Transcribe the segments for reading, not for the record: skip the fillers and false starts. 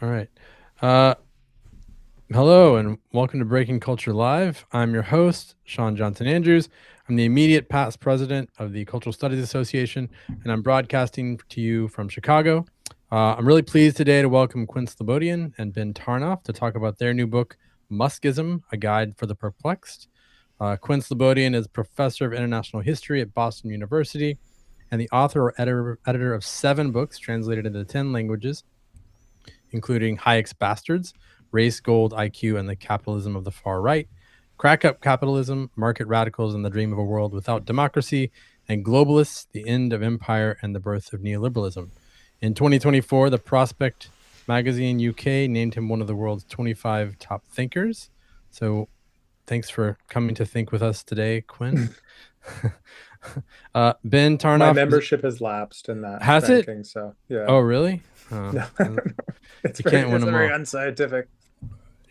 All right. Uh, Hello and welcome to Breaking Culture Live. I'm your host, Sean Johnson Andrews. I'm the immediate past president of the Cultural Studies Association, and I'm broadcasting to you from Chicago. I'm really pleased today to welcome Quinn Slobodian and Ben Tarnoff to talk about their new book, Muskism, A Guide for the Perplexed. Quinn Slobodian is professor of international history at Boston University and the author or editor of 7 books translated into 10 languages, including Hayek's Bastards, Race, Gold, IQ, and the Capitalism of the Far Right, Crack Up Capitalism, Market Radicals and the Dream of a World Without Democracy, and Globalists, The End of Empire and the Birth of Neoliberalism. In 2024, the Prospect magazine UK named him one of the world's 25 top thinkers. So thanks for coming to think with us today, Quinn. Ben Tarnoff. My membership has lapsed in that Has it? ranking, so yeah. Oh, really? No, I don't know. It's You can't win it's them very all. unscientific.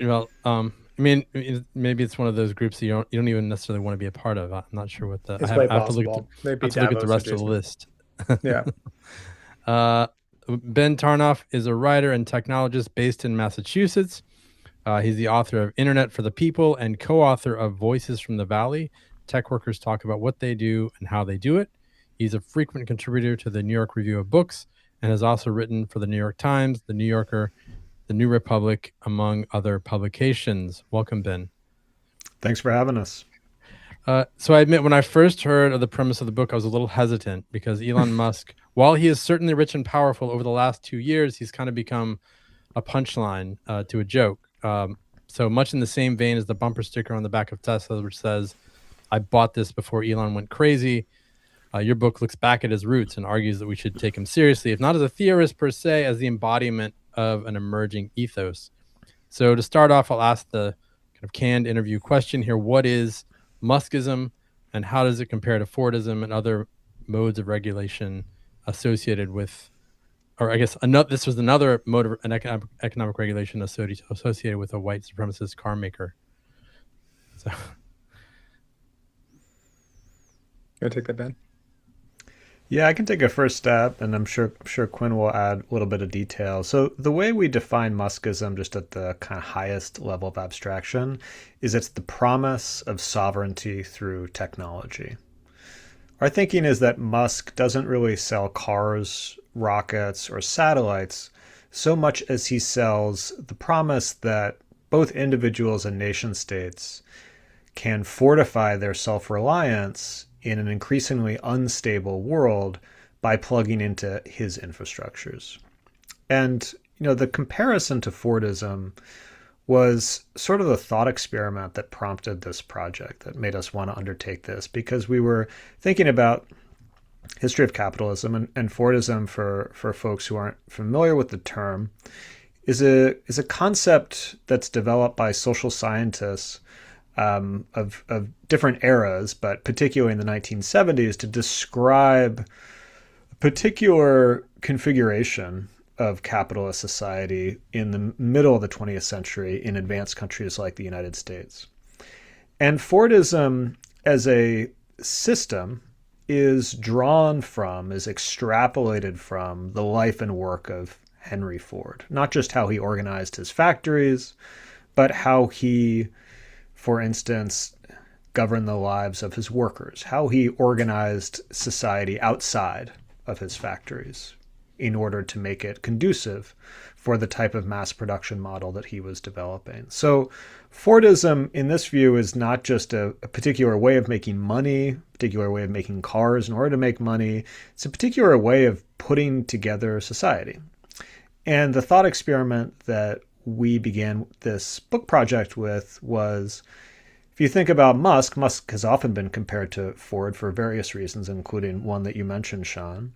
Well, I mean, maybe it's one of those groups that you don't even necessarily want to be a part of. I'm not sure what the It's I quite have to look at possible. I Maybe have to look at the Davos rest of the adjacent. list. Yeah. uh, Ben Tarnoff is a writer and technologist based in Massachusetts. He's the author of Internet for the People and co-author of Voices from the Valley. Tech workers talk about what they do and how they do it. He's a frequent contributor to the New York Review of Books and has also written for the New York Times, the New Yorker, the New Republic, among other publications. Welcome, Ben. Thanks for having us. So I admit, when I first heard of the premise of the book, I was a little hesitant because Elon Musk, while he is certainly rich and powerful, over the last 2 years, he's kind of become a punchline to a joke. So much in the same vein as the bumper sticker on the back of Tesla, which says, "I bought this before Elon went crazy." Your book looks back at his roots and argues that we should take him seriously, if not as a theorist per se, as the embodiment of an emerging ethos. So to start off, I'll ask the kind of canned interview question here. What is Muskism and how does it compare to Fordism and other modes of regulation associated with, or I guess this was another mode of an economic regulation associated with a white supremacist car maker. So, You want to take that, Ben? Yeah, I can take a first step, and I'm sure Quinn will add a little bit of detail. So the way we define Muskism, just at the kind of highest level of abstraction, is it's the promise of sovereignty through technology. Our thinking is that Musk doesn't really sell cars, rockets, or satellites so much as he sells the promise that both individuals and nation states can fortify their self-reliance in an increasingly unstable world by plugging into his infrastructures. And, the comparison to Fordism was sort of the thought experiment that prompted this project, that made us want to undertake this, because we were thinking about history of capitalism, and Fordism, for folks who aren't familiar with the term, is a concept that's developed by social scientists of different eras, but particularly in the 1970s, to describe a particular configuration of capitalist society in the middle of the 20th century in advanced countries like the United States. And Fordism as a system is extrapolated from the life and work of Henry Ford. Not just how he organized his factories, but how he, for instance, governed the lives of his workers, how he organized society outside of his factories in order to make it conducive for the type of mass production model that he was developing. So Fordism, in this view, is not just a particular way of making money, a particular way of making cars in order to make money. It's a particular way of putting together society. And the thought experiment that we began this book project with was, if you think about Musk has often been compared to Ford for various reasons, including one that you mentioned, Sean.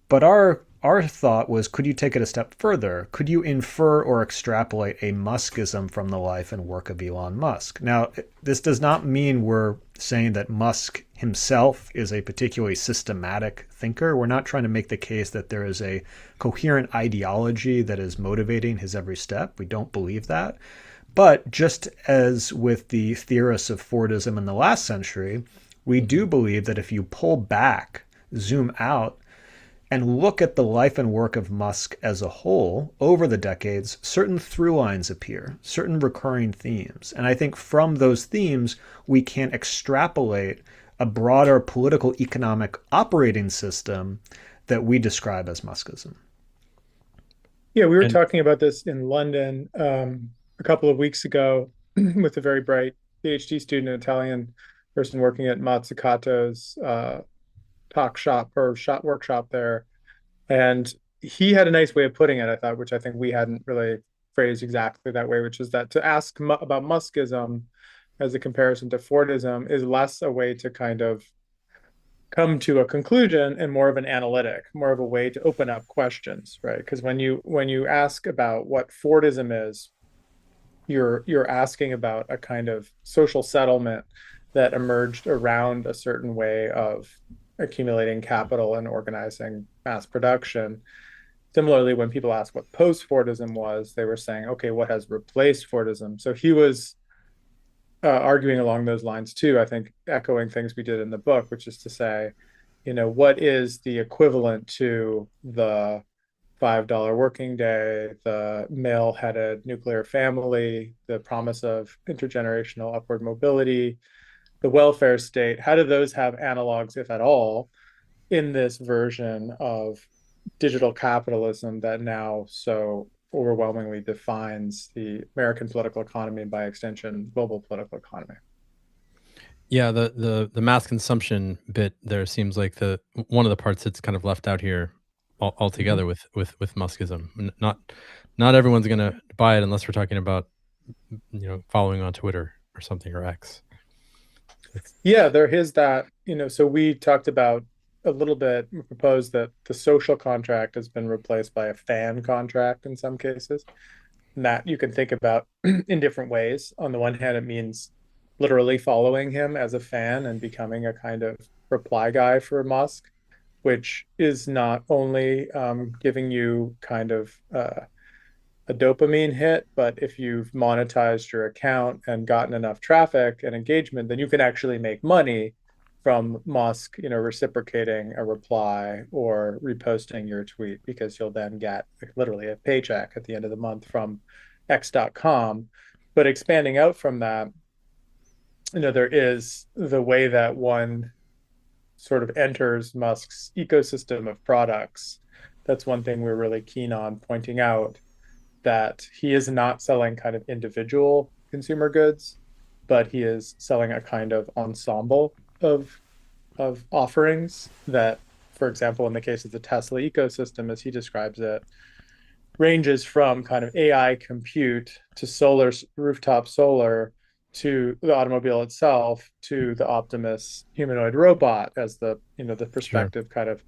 But our thought was, could you take it a step further? Could you infer or extrapolate a Muskism from the life and work of Elon Musk? Now, this does not mean we're saying that Musk himself is a particularly systematic thinker. We're not trying to make the case that there is a coherent ideology that is motivating his every step. We don't believe that. But just as with the theorists of Fordism in the last century, we do believe that if you pull back, zoom out, and look at the life and work of Musk as a whole over the decades, certain through lines appear, certain recurring themes. And I think from those themes, we can extrapolate a broader political economic operating system that we describe as Muskism. Yeah, we were And talking about this in London a couple of weeks ago with a very bright PhD student, an Italian person working at Mazzicato's talk shop or shop workshop there. And he had a nice way of putting it, I thought, which I think we hadn't really phrased exactly that way, which is that to ask about Muskism as a comparison to Fordism is less a way to kind of come to a conclusion and more of an analytic, more of a way to open up questions, right? Because when you ask about what Fordism is, you're asking about a kind of social settlement that emerged around a certain way of accumulating capital and organizing mass production. Similarly, when people ask what post-Fordism was, they were saying, okay, what has replaced Fordism? So he was arguing along those lines too, I think echoing things we did in the book, which is to say, what is the equivalent to the $5 working day, the male-headed nuclear family, the promise of intergenerational upward mobility, the welfare state? How do those have analogs, if at all, in this version of digital capitalism that now so overwhelmingly defines the American political economy and by extension, global political economy? yeah, the mass consumption bit there seems like the one of the parts that's kind of left out here altogether Mhm. with Muskism. Not everyone's gonna buy it unless we're talking about following on Twitter or something or X. Yeah, there is that, so we talked about a little bit, we proposed that the social contract has been replaced by a fan contract in some cases. And that you can think about in different ways. On the one hand, it means literally following him as a fan and becoming a kind of reply guy for Musk, which is not only giving you kind of a dopamine hit, but if you've monetized your account and gotten enough traffic and engagement, then you can actually make money from Musk, reciprocating a reply or reposting your tweet because you'll then get literally a paycheck at the end of the month from X.com. But expanding out from that, there is the way that one sort of enters Musk's ecosystem of products. That's one thing we're really keen on pointing out, that he is not selling kind of individual consumer goods, but he is selling a kind of ensemble of offerings that, for example, in the case of the Tesla ecosystem, as he describes it, ranges from kind of AI compute to solar, rooftop solar, to the automobile itself, to the Optimus humanoid robot as the Sure. perspective kind of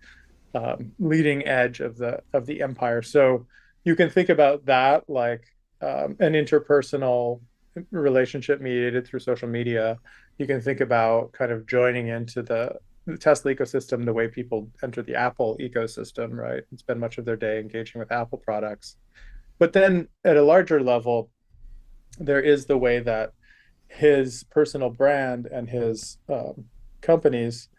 leading edge of the empire. So you can think about that like an interpersonal relationship mediated through social media. You can think about kind of joining into the Tesla ecosystem the way people enter the Apple ecosystem, right? And spend much of their day engaging with Apple products. But then at a larger level, there is the way that his personal brand and his companies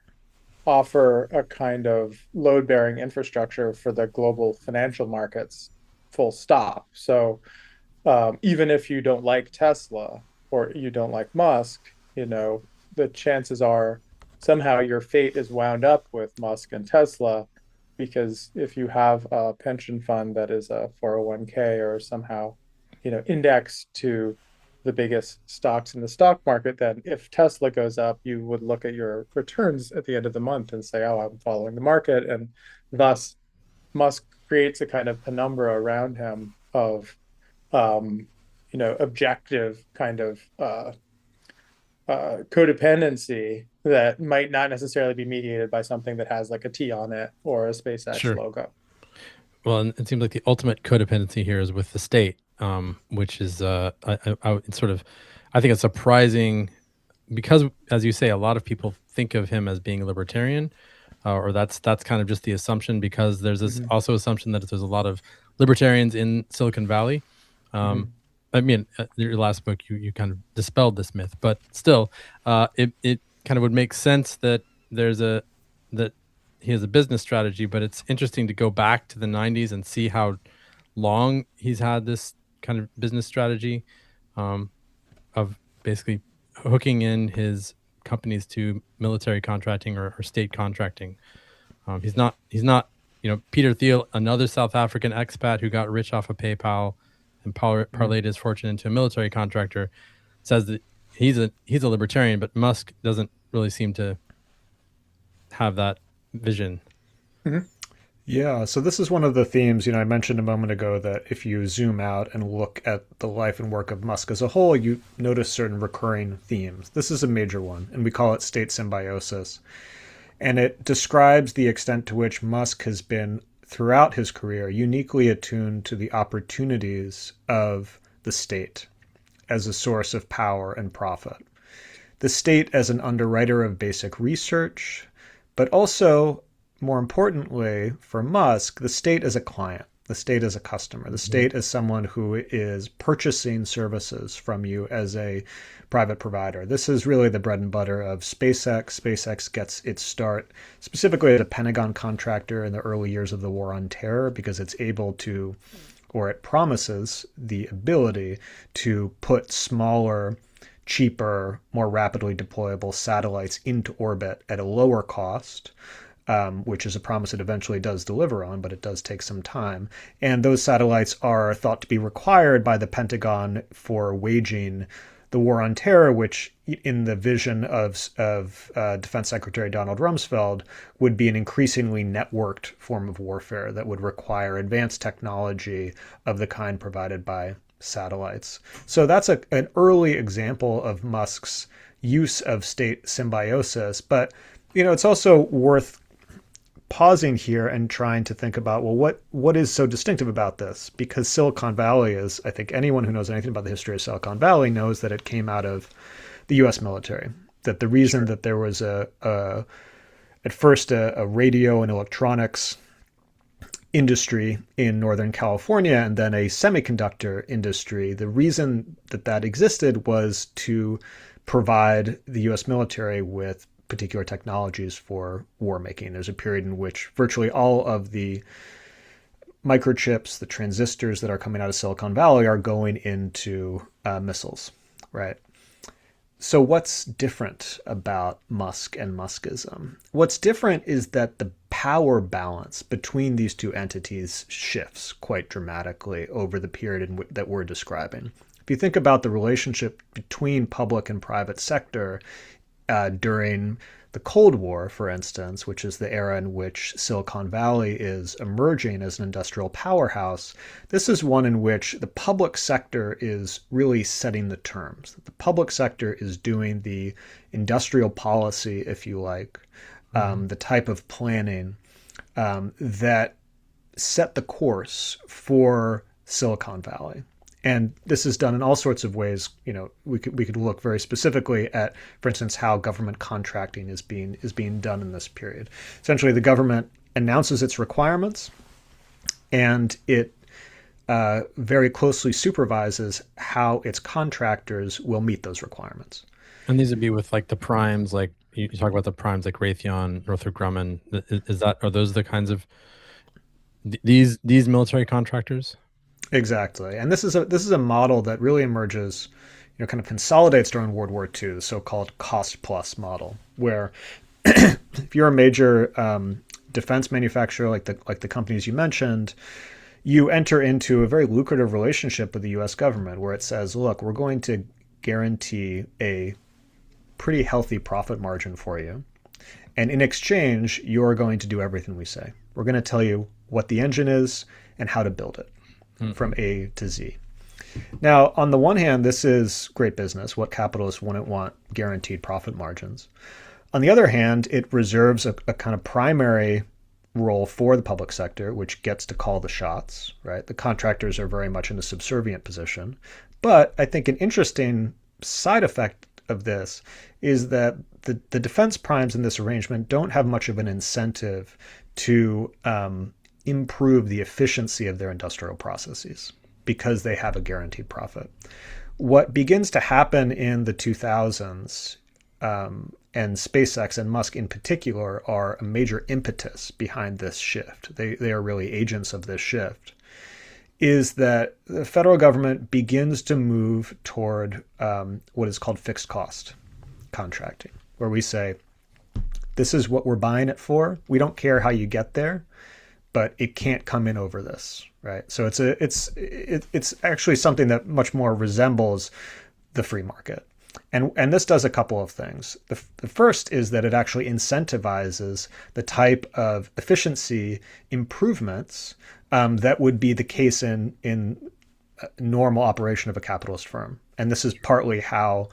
offer a kind of load bearing infrastructure for the global financial markets, full stop. So even if you don't like Tesla or you don't like Musk, the chances are somehow your fate is wound up with Musk and Tesla, because if you have a pension fund that is a 401k or somehow, indexed to the biggest stocks in the stock market, then if Tesla goes up, you would look at your returns at the end of the month and say, oh, I'm following the market. And thus, Musk creates a kind of penumbra around him of, objective kind of codependency that might not necessarily be mediated by something that has like a T on it or a SpaceX Sure. logo. Well, and it seems like the ultimate codependency here is with the state, which is it's sort of, I think it's surprising because, as you say, a lot of people think of him as being a libertarian, or that's kind of just the assumption because there's this Mm-hmm. also assumption that there's a lot of libertarians in Silicon Valley. Um, Mm-hmm. I mean, your last book, you kind of dispelled this myth, but still, it kind of would make sense that there's that he has a business strategy, but it's interesting to go back to the 90s and see how long he's had this kind of business strategy of basically hooking in his companies to military contracting or state contracting. He's not, Peter Thiel, another South African expat who got rich off of PayPal and parlayed his fortune into a military contractor, says that he's a libertarian, but Musk doesn't really seem to have that vision. Mm-hmm. Yeah, so this is one of the themes, I mentioned a moment ago that if you zoom out and look at the life and work of Musk as a whole, you notice certain recurring themes. This is a major one, and we call it state symbiosis. And it describes the extent to which Musk has been, throughout his career, uniquely attuned to the opportunities of the state as a source of power and profit. The state as an underwriter of basic research, but also, more importantly, for Musk, the state as a client, the state as a customer, the state as someone who is purchasing services from you as a private provider. This is really the bread and butter of SpaceX. SpaceX gets its start specifically as a Pentagon contractor in the early years of the War on Terror because it's able to, or it promises the ability to put smaller, cheaper, more rapidly deployable satellites into orbit at a lower cost, which is a promise it eventually does deliver on, but it does take some time. And those satellites are thought to be required by the Pentagon for waging the war on terror, which in the vision of Defense Secretary Donald Rumsfeld would be an increasingly networked form of warfare that would require advanced technology of the kind provided by satellites. So that's an early example of Musk's use of state symbiosis. But, it's also worth pausing here and trying to think about, well, what is so distinctive about this? Because Silicon Valley is, I think anyone who knows anything about the history of Silicon Valley knows that it came out of the U.S. military. That the reason that there was at first a radio and electronics industry in Northern California and then a semiconductor industry, the reason that existed was to provide the U.S. military with particular technologies for war making. There's a period in which virtually all of the microchips, the transistors that are coming out of Silicon Valley are going into missiles, right? So what's different about Musk and Muskism? What's different is that the power balance between these two entities shifts quite dramatically over the period that we're describing. If you think about the relationship between public and private sector during the Cold War, for instance, which is the era in which Silicon Valley is emerging as an industrial powerhouse, this is one in which the public sector is really setting the terms. The public sector is doing the industrial policy, if you like, the type of planning that set the course for Silicon Valley. And this is done in all sorts of ways. We could look very specifically at, for instance, how government contracting is being done in this period. Essentially, the government announces its requirements, and it very closely supervises how its contractors will meet those requirements. And these would be with like the primes, like you talk about the primes like Raytheon, Northrop Grumman. Are those the kinds of these military contractors? Exactly. And this is a model that really emerges, kind of consolidates during World War II, the so-called cost plus model, where if you're a major defense manufacturer like the companies you mentioned, you enter into a very lucrative relationship with the US government where it says, look, we're going to guarantee a pretty healthy profit margin for you. And in exchange, you're going to do everything we say. We're going to tell you what the engine is and how to build it. From A to Z. Now, on the one hand, this is great business. What capitalists wouldn't want guaranteed profit margins? On the other hand, it reserves a kind of primary role for the public sector, which gets to call the shots, right? The contractors are very much in a subservient position. But I think an interesting side effect of this is that the defense primes in this arrangement don't have much of an incentive to improve the efficiency of their industrial processes because they have a guaranteed profit. What begins to happen in the 2000s and SpaceX and Musk in particular are a major impetus behind this shift. They are really agents of this shift, is that the federal government begins to move toward what is called fixed cost contracting, where we say, this is what we're buying it for. We don't care how you get there, but it can't come in over this, right? So it's actually something that much more resembles the free market. And this does a couple of things. The first is that it actually incentivizes the type of efficiency improvements that would be the case in normal operation of a capitalist firm. And this is partly how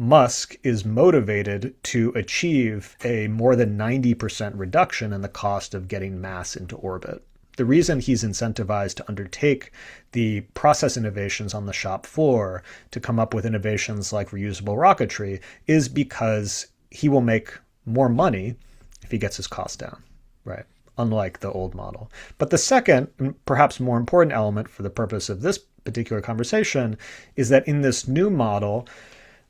Musk is motivated to achieve a more than 90% reduction in the cost of getting mass into orbit. The reason he's incentivized to undertake the process innovations on the shop floor to come up with innovations like reusable rocketry is because he will make more money if he gets his costs down, right? Unlike the old model. But the second, and perhaps more important element for the purpose of this particular conversation, is that in this new model,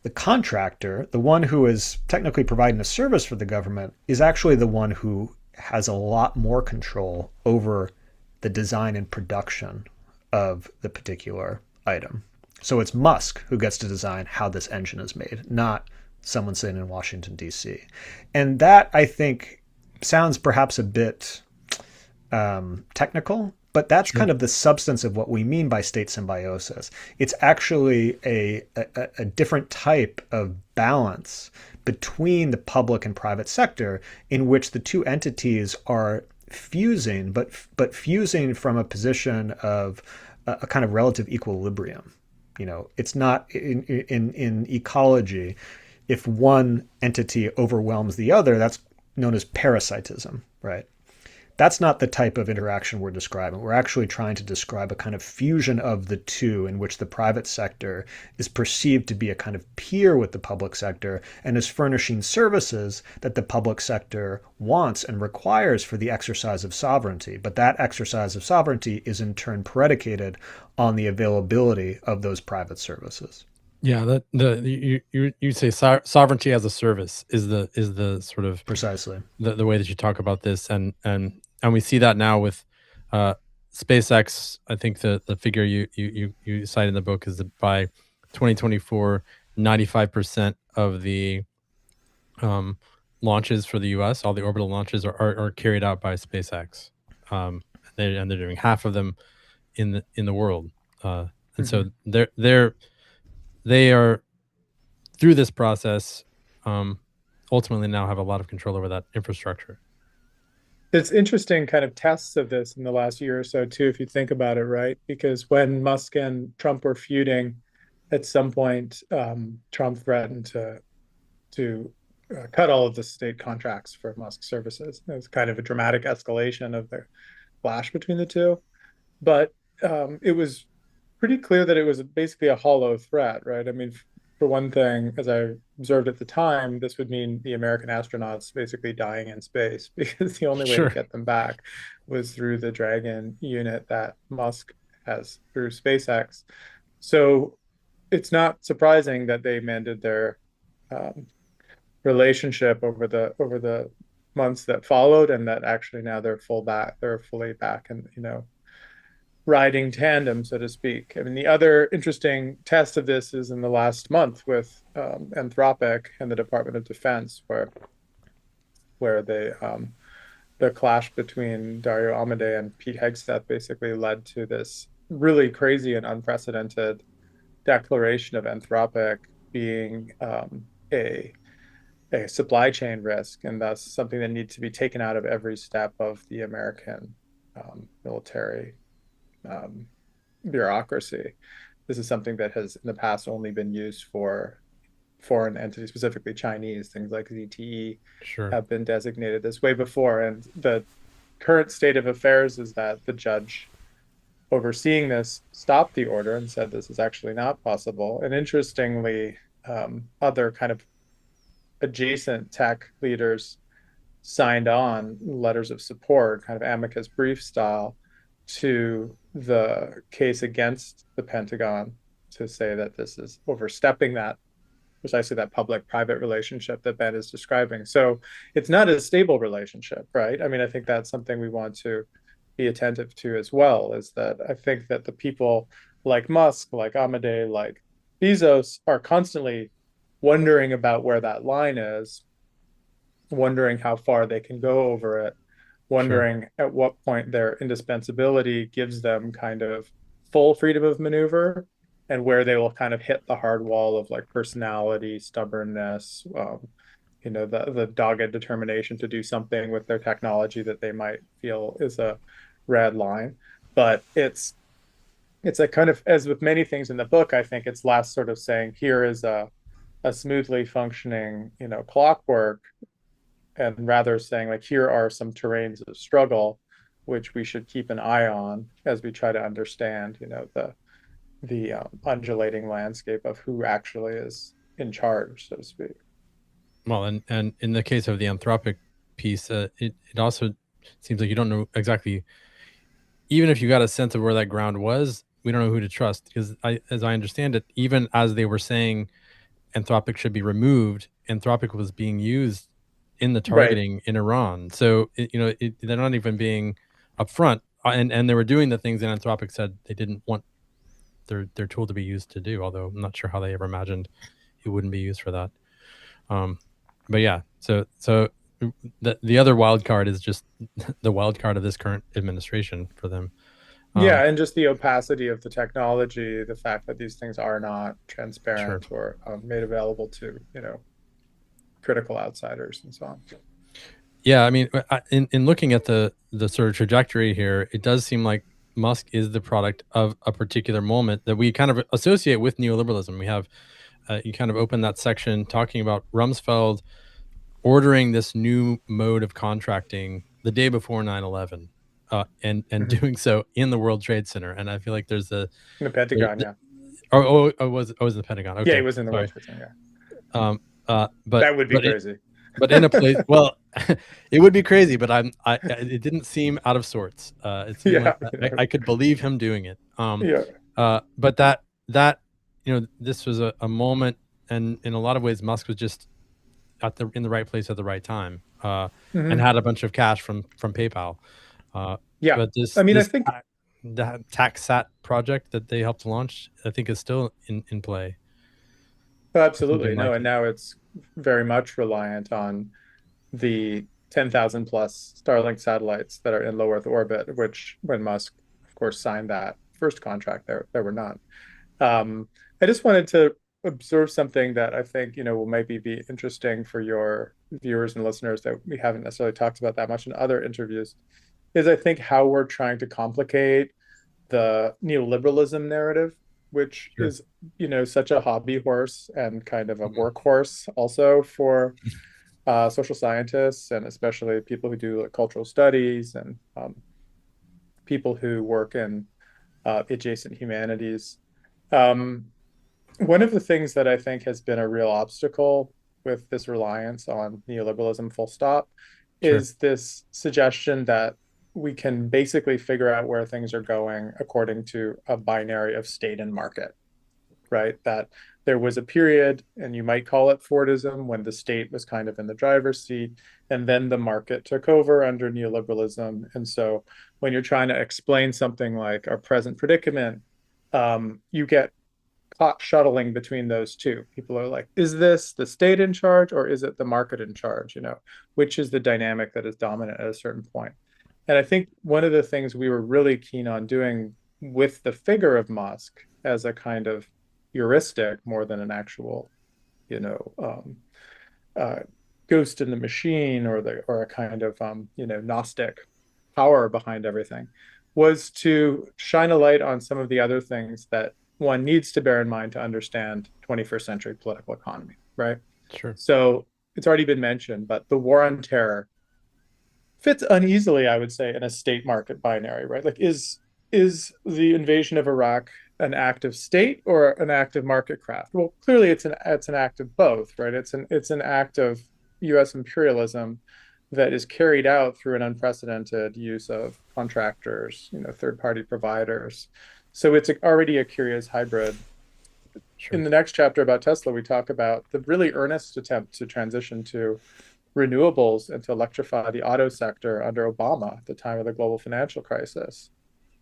the contractor, the one who is technically providing a service for the government, is actually the one who has a lot more control over the design and production of the particular item. So it's Musk who gets to design how this engine is made, not someone sitting in Washington, D.C. And that, I think, sounds perhaps a bit technical, but that's kind of the substance of what we mean by state symbiosis. It's actually a different type of balance between the public and private sector in which the two entities are fusing, but fusing from a position of a kind of relative equilibrium. You know, it's not in ecology, if one entity overwhelms the other, that's known as parasitism, right? That's not the type of interaction we're describing. We're actually trying to describe a kind of fusion of the two in which the private sector is perceived to be a kind of peer with the public sector and is furnishing services that the public sector wants and requires for the exercise of sovereignty. But that exercise of sovereignty is in turn predicated on the availability of those private services. Yeah, you say sovereignty as a service is the sort of Precisely the way that you talk about this, and we see that now with SpaceX. I think the figure you cite in the book is that by 2024, 95% of the launches for the U.S., all the orbital launches are carried out by SpaceX, and they're doing half of them in the world, and so they are through this process, ultimately now have a lot of control over that infrastructure. It's interesting kind of tests of this in the last year or so too, if you think about it, right? Because when Musk and Trump were feuding, at some point, Trump threatened to cut all of the state contracts for Musk services. It was kind of a dramatic escalation of the clash between the two. But it was pretty clear that it was basically a hollow threat, right? I mean, for one thing, as I observed at the time, this would mean the American astronauts basically dying in space because the only way to get them back was through the Dragon unit that Musk has through SpaceX. So it's not surprising that they mended their relationship over the months that followed, and that actually now they're fully back, and riding tandem, so to speak. I mean, the other interesting test of this is in the last month with Anthropic and the Department of Defense, where the clash between Dario Amodei and Pete Hegseth basically led to this really crazy and unprecedented declaration of Anthropic being a supply chain risk, and thus something that needs to be taken out of every step of the American military bureaucracy. This is something that has in the past only been used for foreign entities, specifically Chinese. Things like ZTE have been designated this way before. And the current state of affairs is that the judge overseeing this stopped the order and said this is actually not possible. And interestingly, other kind of adjacent tech leaders signed on letters of support, kind of amicus brief style, to the case against the Pentagon to say that this is overstepping that precisely that public-private relationship that Ben is describing. So it's not a stable relationship, right? I mean, I think that's something we want to be attentive to as well, is that I think that the people like Musk, like Amadei, like Bezos are constantly wondering about where that line is, wondering how far they can go over it, Sure. wondering at what point their indispensability gives them kind of full freedom of maneuver, and where they will kind of hit the hard wall of like personality, stubbornness, the dogged determination to do something with their technology that they might feel is a red line. But it's a kind of, as with many things in the book, I think it's less sort of saying here is a smoothly functioning, clockwork, and rather saying like here are some terrains of struggle which we should keep an eye on as we try to understand, the undulating landscape of who actually is in charge, so to speak. Well, and in the case of the Anthropic piece, it also seems like you don't know exactly, even if you got a sense of where that ground was, we don't know who to trust, because as I understand it, even as they were saying Anthropic should be removed, Anthropic was being used in the Right. targeting in Iran. So they're not even being upfront, and they were doing the things that Anthropic said they didn't want their tool to be used to do. Although I'm not sure how they ever imagined it wouldn't be used for that. But yeah, so the other wild card is just the wild card of this current administration for them. Yeah, and just the opacity of the technology, the fact that these things are not Sure. transparent or made available to, critical outsiders and so on. Yeah, I mean, in looking at the sort of trajectory here, it does seem like Musk is the product of a particular moment that we kind of associate with neoliberalism. We have you kind of open that section talking about Rumsfeld ordering this new mode of contracting the day before 9/11, and Mhm. doing so in the World Trade Center. And I feel like there's In the Pentagon, yeah. was the Pentagon. Yeah, he Okay, was in the World sorry. Trade Center, Um, that would be but crazy. in a place, well, it would be crazy, but it didn't seem out of sorts. It seemed Yeah, like I could believe him doing it. yeah. But that this was a moment, and in a lot of ways Musk was just in the right place at the right time, and Mhm. had a bunch of cash from PayPal. Yeah. But I mean, I think that TaxSat project that they helped launch, I think, is still in play or something absolutely no, like and it. now it's very much reliant on the 10,000 plus Starlink satellites that are in low Earth orbit, which when Musk, of course, signed that first contract, there were none. I just wanted to observe something that I think, will maybe be interesting for your viewers and listeners that we haven't necessarily talked about that much in other interviews, is I think how we're trying to complicate the neoliberalism narrative, which Sure. is, such a hobby horse and kind of a Mhm. workhorse also for social scientists, and especially people who do like, cultural studies, and people who work in adjacent humanities. Um, One of the things that I think has been a real obstacle with this reliance on neoliberalism, full stop, Sure. is this suggestion that we can basically figure out where things are going according to a binary of state and market, right? That there was a period, and you might call it Fordism, when the state was kind of in the driver's seat, and then the market took over under neoliberalism. And so when you're trying to explain something like our present predicament, you get caught shuttling between those two. People are like, is this the state in charge or is it the market in charge? Which is the dynamic that is dominant at a certain point. And I think one of the things we were really keen on doing with the figure of Musk as a kind of heuristic more than an actual, you know, um, uh, ghost in the machine, or a kind of Gnostic power behind everything, was to shine a light on some of the other things that one needs to bear in mind to understand 21st century political economy, right? Sure. So it's already been mentioned, but the war on terror fits uneasily, I would say, in a state market binary, right? Like, is the invasion of Iraq an act of state or an act of market craft? Well, clearly it's an act of both, right? It's an act of U.S. imperialism that is carried out through an unprecedented use of contractors, third party providers. So it's already a curious hybrid in Sure. the next chapter about Tesla, we talk about the really earnest attempt to transition to renewables and to electrify the auto sector under Obama at the time of the global financial crisis.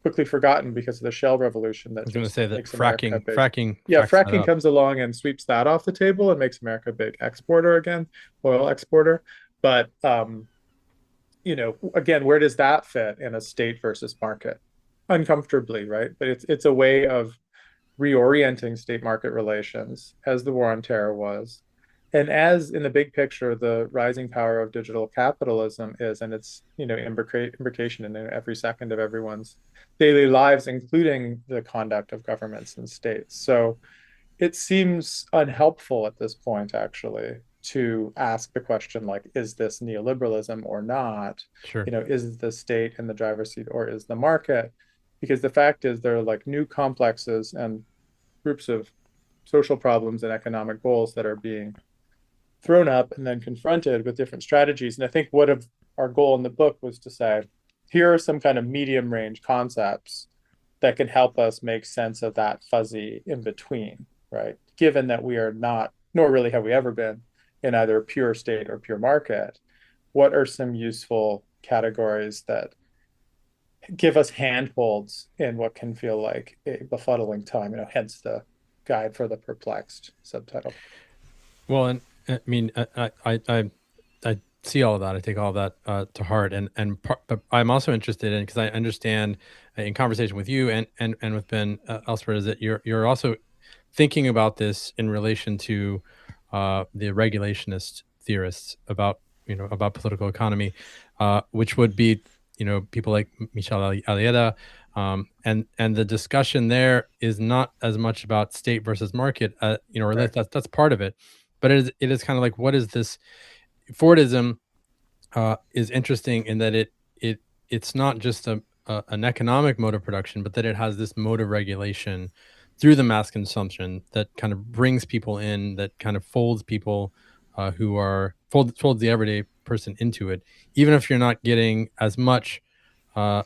Quickly forgotten because of the shale revolution I that was going to just say that makes America big. fracking Yeah, fucks that fracking up. comes along and sweeps that off the table and makes America a big exporter again, oil exporter. But again, where does that fit in a state versus market? Uncomfortably, right? But it's a way of reorienting state market relations as the war on terror was. And as in the big picture, the rising power of digital capitalism is, and its imbrication in every second of everyone's daily lives, including the conduct of governments and states. So it seems unhelpful at this point, actually, to ask the question like, is this neoliberalism or not? Sure. Is the state in the driver's seat or is the market? Because the fact is there are like new complexes and groups of social problems and economic goals that are being thrown up and then confronted with different strategies. And I think what of our goal in the book was to say, here are some kind of medium range concepts that can help us make sense of that fuzzy in between, right? Given that we are not, nor really have we ever been, in either pure state or pure market, what are some useful categories that give us handholds in what can feel like a befuddling time, hence the guide for the perplexed subtitle. Well, and I mean, I see all of that. I take all of that to heart, but I'm also interested in, because I understand in conversation with you and with Ben elsewhere, is that you're also thinking about this in relation to the regulationist theorists about political economy, which would be people like Michel Alieda, and the discussion there is not as much about state versus market, or Right. that's part of it, but it is kind of like, what is this Fordism is interesting in that it's not just an economic mode of production, but that it has this mode of regulation through the mass consumption that kind of brings people in, that kind of folds people who are folds the everyday person into it, even if you're not getting as much uh,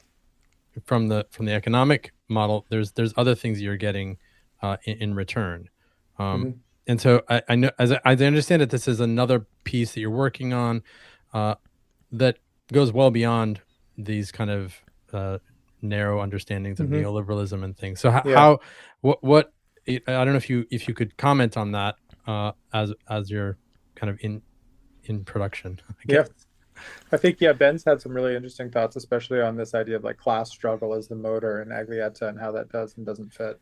from the economic model. There's other things you're getting in return. Um, Mhm. and so I know, as I understand it, this is another piece that you're working on that goes well beyond these kind of narrow understandings of Mhm. neoliberalism and things. So Yeah. what I don't know if you could comment on that as you're kind of in production, I Yeah. guess. I think, yeah, Ben's had some really interesting thoughts, especially on this idea of like class struggle as the motor in Aglietta and how that does and doesn't fit.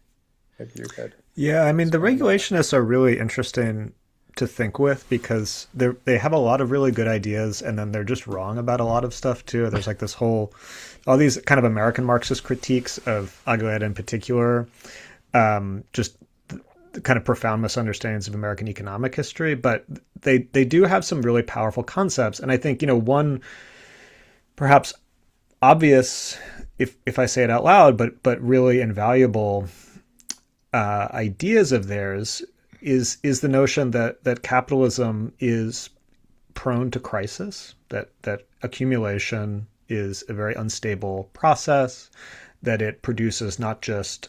Maybe you could Yeah, I mean, the expand on that. regulationists are really interesting to think with because they have a lot of really good ideas, and then they're just wrong about a lot of stuff too. There's like this whole, all these kind of American Marxist critiques of Aguilera in particular, just the kind of profound misunderstandings of American economic history. But they do have some really powerful concepts, and I think one perhaps obvious, if I say it out loud, but really invaluable ideas of theirs is the notion that capitalism is prone to crisis, that accumulation is a very unstable process, that it produces not just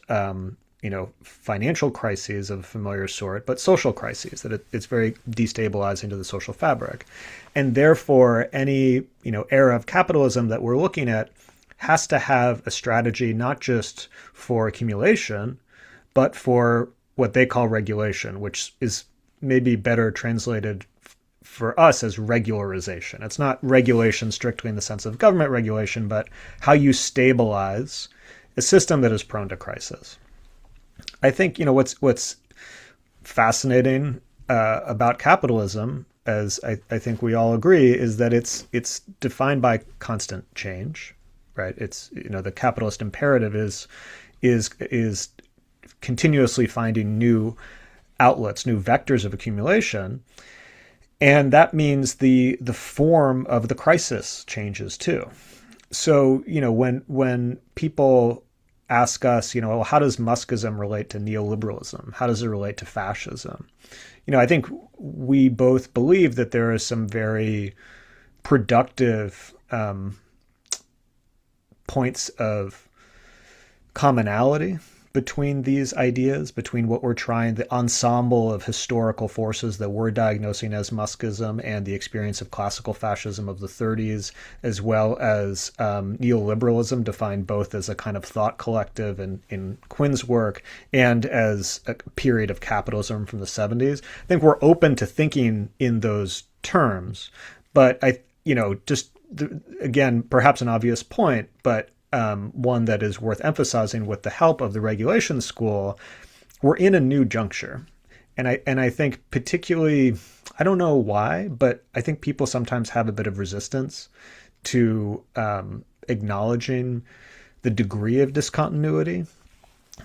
financial crises of a familiar sort, but social crises, that it's very destabilizing to the social fabric. And therefore, any era of capitalism that we're looking at has to have a strategy not just for accumulation, but for what they call regulation, which is maybe better translated for us as regularization. It's not regulation strictly in the sense of government regulation, but how you stabilize a system that is prone to crisis. I think what's fascinating about capitalism, as I think we all agree, is that it's defined by constant change, right? It's the capitalist imperative is continuously finding new outlets, new vectors of accumulation. And that means the form of the crisis changes too. So, when people ask us, well, how does Muskism relate to neoliberalism? How does it relate to fascism? I think we both believe that there are some very productive points of commonality between these ideas, between what we're trying, the ensemble of historical forces that we're diagnosing as Muskism and the experience of classical fascism of the 30s, as well as neoliberalism, defined both as a kind of thought collective in Quinn's work and as a period of capitalism from the 70s. I think we're open to thinking in those terms, but again, perhaps an obvious point, but one that is worth emphasizing with the help of the regulation school, we're in a new juncture. And I think particularly, I don't know why, but I think people sometimes have a bit of resistance to acknowledging the degree of discontinuity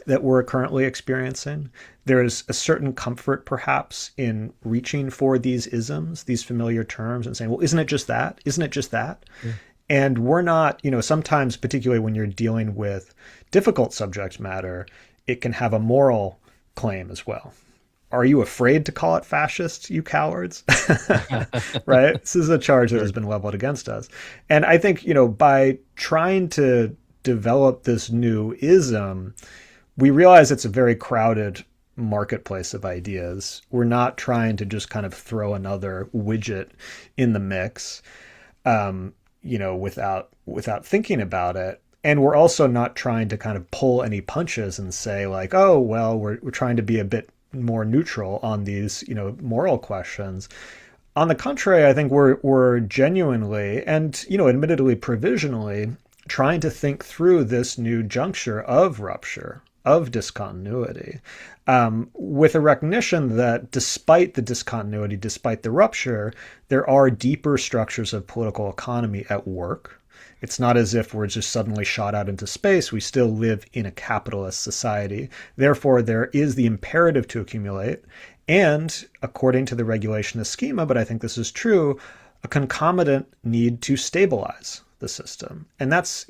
that we're currently experiencing. There is a certain comfort, perhaps, in reaching for these isms, these familiar terms, and saying, well, isn't it just that? Isn't it just that? Yeah. And we're not, sometimes, particularly when you're dealing with difficult subject matter, it can have a moral claim as well. Are you afraid to call it fascist, you cowards? Right? This is a charge that has been leveled against us. And I think, by trying to develop this new ism, we realize it's a very crowded marketplace of ideas. We're not trying to just kind of throw another widget in the mix. Without thinking about it. And we're also not trying to kind of pull any punches and say like, oh, well, we're trying to be a bit more neutral on these, moral questions. On the contrary, I think we're genuinely and, admittedly provisionally trying to think through this new juncture of rupture, of discontinuity, with a recognition that despite the discontinuity, despite the rupture, there are deeper structures of political economy at work. It's not as if we're just suddenly shot out into space. We still live in a capitalist society. Therefore, there is the imperative to accumulate. And according to the regulationist schema, but I think this is true, a concomitant need to stabilize the system. And that's,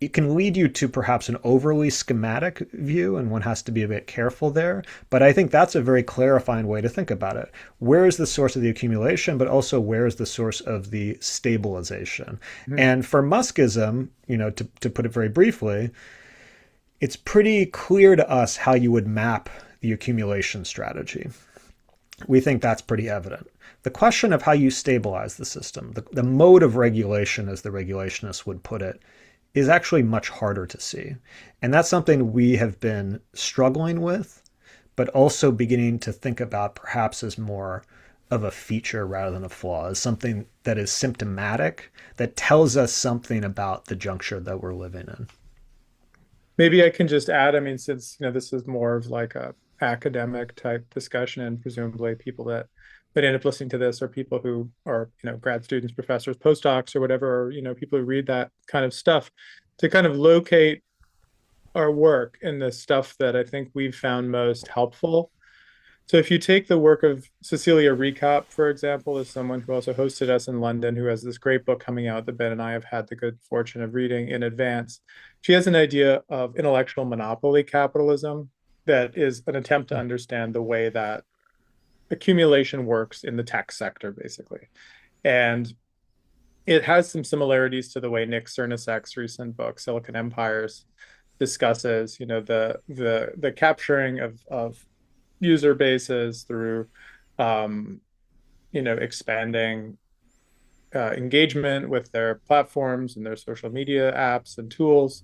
it can lead you to perhaps an overly schematic view, and one has to be a bit careful there. But I think that's a very clarifying way to think about it. Where is the source of the accumulation, but also where is the source of the stabilization? Mm-hmm. And for Muskism, to put it very briefly, it's pretty clear to us how you would map the accumulation strategy. We think that's pretty evident. The question of how you stabilize the system, the mode of regulation, as the regulationists would put it, is actually much harder to see. And that's something we have been struggling with, but also beginning to think about perhaps as more of a feature rather than a flaw, as something that is symptomatic, that tells us something about the juncture that we're living in. Maybe I can just add, since, this is more of like a academic type discussion, and presumably people that end up listening to this are people who are, grad students, professors, postdocs, or whatever, or, people who read that kind of stuff, to kind of locate our work in the stuff that I think we've found most helpful. So if you take the work of Cecilia Rekop, for example, as someone who also hosted us in London, who has this great book coming out that Ben and I have had the good fortune of reading in advance, she has an idea of intellectual monopoly capitalism that is an attempt to understand the way that accumulation works in the tech sector, basically. And it has some similarities to the way Nick Cernacek's recent book, Silicon Empires, discusses, the capturing of user bases through, expanding engagement with their platforms and their social media apps and tools,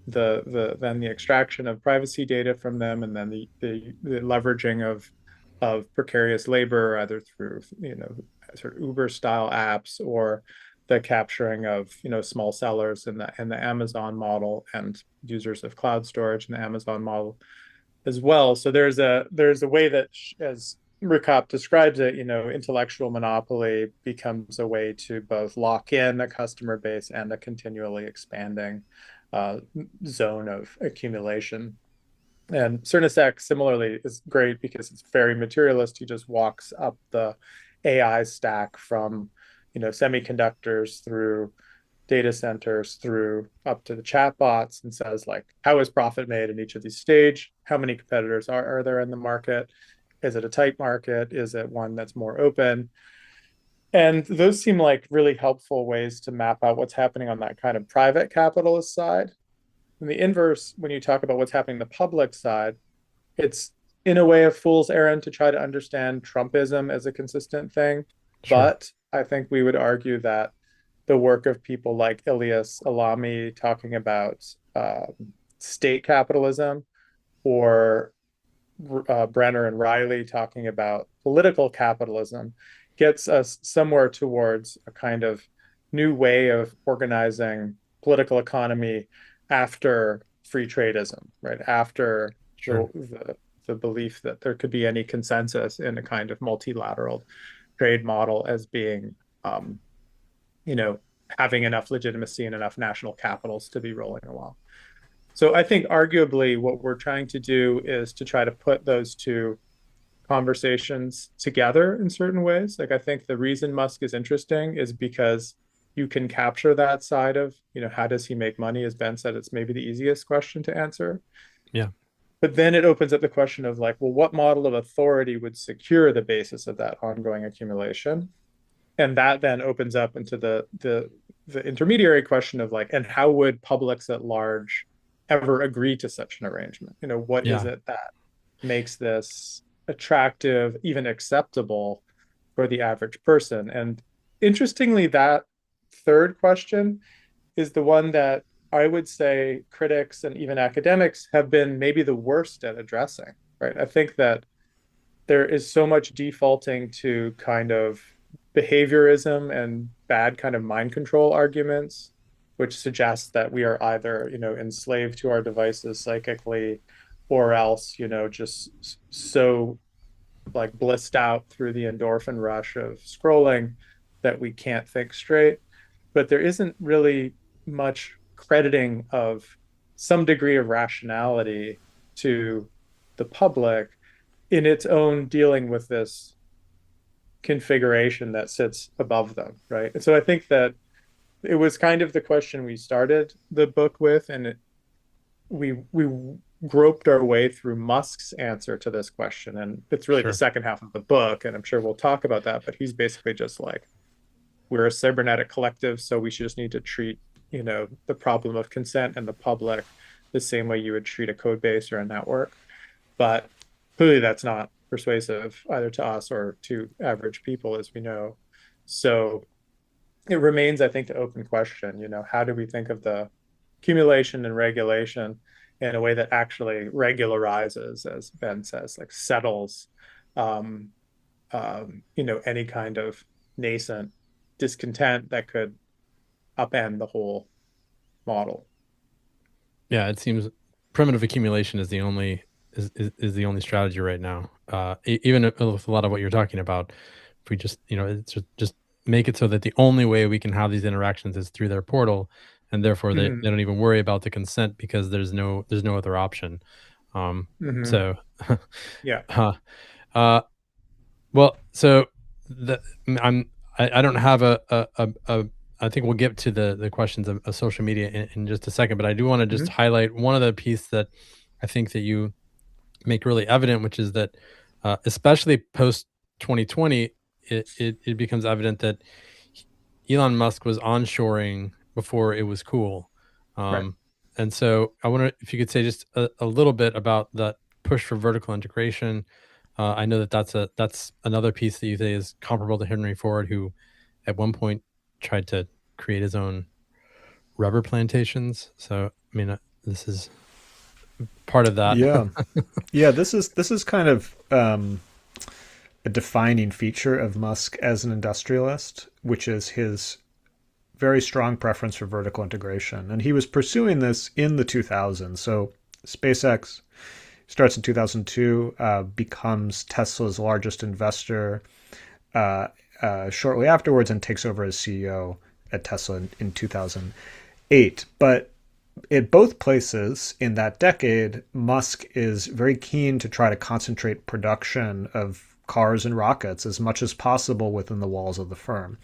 then the extraction of privacy data from them, and then the leveraging of precarious labor, either through sort of Uber style apps, or the capturing of small sellers in the Amazon model, and users of cloud storage in the Amazon model as well. So there's a way that, as Rekop describes it, intellectual monopoly becomes a way to both lock in a customer base and a continually expanding zone of accumulation. And Cernacek similarly is great because it's very materialist. He just walks up the AI stack from, semiconductors through data centers through up to the chatbots, and says, like, how is profit made in each of these stage? How many competitors are there in the market? Is it a tight market? Is it one that's more open? And those seem like really helpful ways to map out what's happening on that kind of private capitalist side. In the inverse, when you talk about what's happening in the public side, it's in a way a fool's errand to try to understand Trumpism as a consistent thing. Sure. But I think we would argue that the work of people like Ilyas Alami talking about state capitalism, or Brenner and Riley talking about political capitalism, gets us somewhere towards a kind of new way of organizing political economy after free tradeism, right? After Sure. the belief that there could be any consensus in a kind of multilateral trade model as being, um, you know, having enough legitimacy and enough national capitals to be rolling along. So I think arguably what we're trying to do is to try to put those two conversations together in certain ways. Like I think the reason Musk is interesting is because you can capture that side of, how does he make money? As Ben said, it's maybe the easiest question to answer. Yeah. But then it opens up the question of like, well, what model of authority would secure the basis of that ongoing accumulation? And that then opens up into the intermediary question of like, and how would publics at large ever agree to such an arrangement? What is Yeah. it that makes this attractive, even acceptable for the average person? And interestingly, that third question is the one that I would say critics and even academics have been maybe the worst at addressing, right? I think that there is so much defaulting to kind of behaviorism and bad kind of mind control arguments, which suggests that we are either, enslaved to our devices psychically, or else, just so like blissed out through the endorphin rush of scrolling that we can't think straight. But there isn't really much crediting of some degree of rationality to the public in its own dealing with this configuration that sits above them, right? And so I think that it was kind of the question we started the book with, and we groped our way through Musk's answer to this question, and it's really the Sure. second half of the book, and I'm sure we'll talk about that. But he's basically just like, we're a cybernetic collective, so we should just need to treat the problem of consent and the public the same way you would treat a code base or a network. But clearly that's not persuasive either to us or to average people, as we know. So it remains, I think, the open question, how do we think of the accumulation and regulation in a way that actually regularizes, as Ben says, like settles, any kind of nascent discontent that could upend the whole model. Yeah, it seems primitive accumulation is the only is the only strategy right now. Even with a lot of what you're talking about, if we just it's just make it so that the only way we can have these interactions is through their portal, and therefore Mm-hmm. they don't even worry about the consent because there's no other option. Mm-hmm. So Yeah. well, so I don't have a I think we'll get to the questions of social media in just a second, but I do want to just Mm-hmm. highlight one of the piece that I think that you make really evident, which is that especially post 2020, it becomes evident that Elon Musk was onshoring before it was cool. Right. And so I wonder if you could say just a little bit about that push for vertical integration. I know that that's another piece that you say is comparable to Henry Ford, who at one point tried to create his own rubber plantations. So I mean, this is part of that. Yeah, yeah. This is kind of a defining feature of Musk as an industrialist, which is his very strong preference for vertical integration. And he was pursuing this in the 2000s. So SpaceX starts in 2002, becomes Tesla's largest investor shortly afterwards, and takes over as CEO at Tesla in 2008. But at both places in that decade, Musk is very keen to try to concentrate production of cars and rockets as much as possible within the walls of the firm.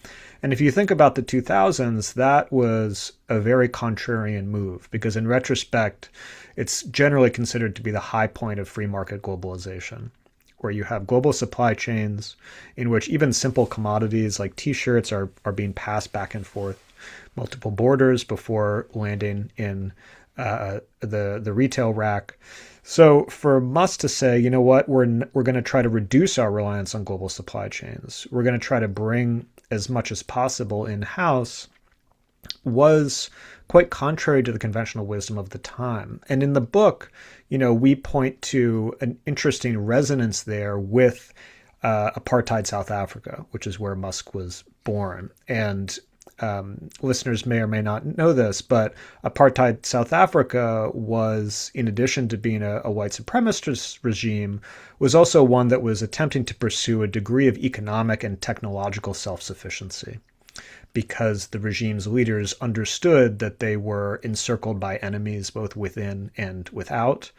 And if you think about the 2000s, that was a very contrarian move because in retrospect, it's generally considered to be the high point of free market globalization, where you have global supply chains in which even simple commodities like t-shirts are being passed back and forth multiple borders before landing in the retail rack. So for Musk to say, you know what, we're going to try to reduce our reliance on global supply chains. We're going to try to bring as much as possible in house was quite contrary to the conventional wisdom of the time. And in the book, we point to an interesting resonance there with apartheid South Africa, which is where Musk was born. And listeners may or may not know this, but apartheid South Africa was, in addition to being a white supremacist regime, was also one that was attempting to pursue a degree of economic and technological self-sufficiency, because the regime's leaders understood that they were encircled by enemies both within and without.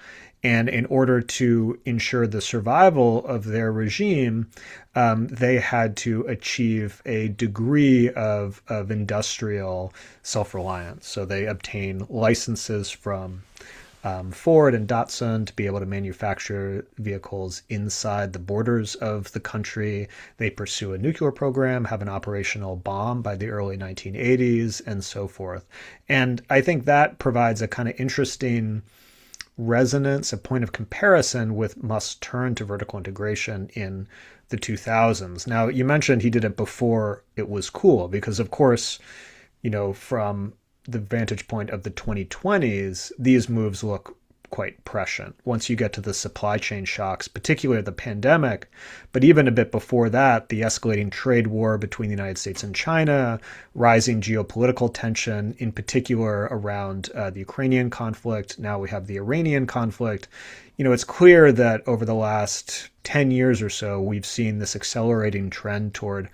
And in order to ensure the survival of their regime, they had to achieve a degree of industrial self-reliance. So they obtained licenses from Ford and Datsun to be able to manufacture vehicles inside the borders of the country. They pursue a nuclear program, have an operational bomb by the early 1980s, and so forth. And I think that provides a kind of interesting resonance, a point of comparison with Musk's turn to vertical integration in the 2000s. Now, you mentioned he did it before it was cool, because of course, from the vantage point of the 2020s, these moves look quite prescient once you get to the supply chain shocks, particularly the pandemic. But even a bit before that, the escalating trade war between the United States and China, rising geopolitical tension, in particular around the Ukrainian conflict. Now we have the Iranian conflict. It's clear that over the last 10 years or so, we've seen this accelerating trend toward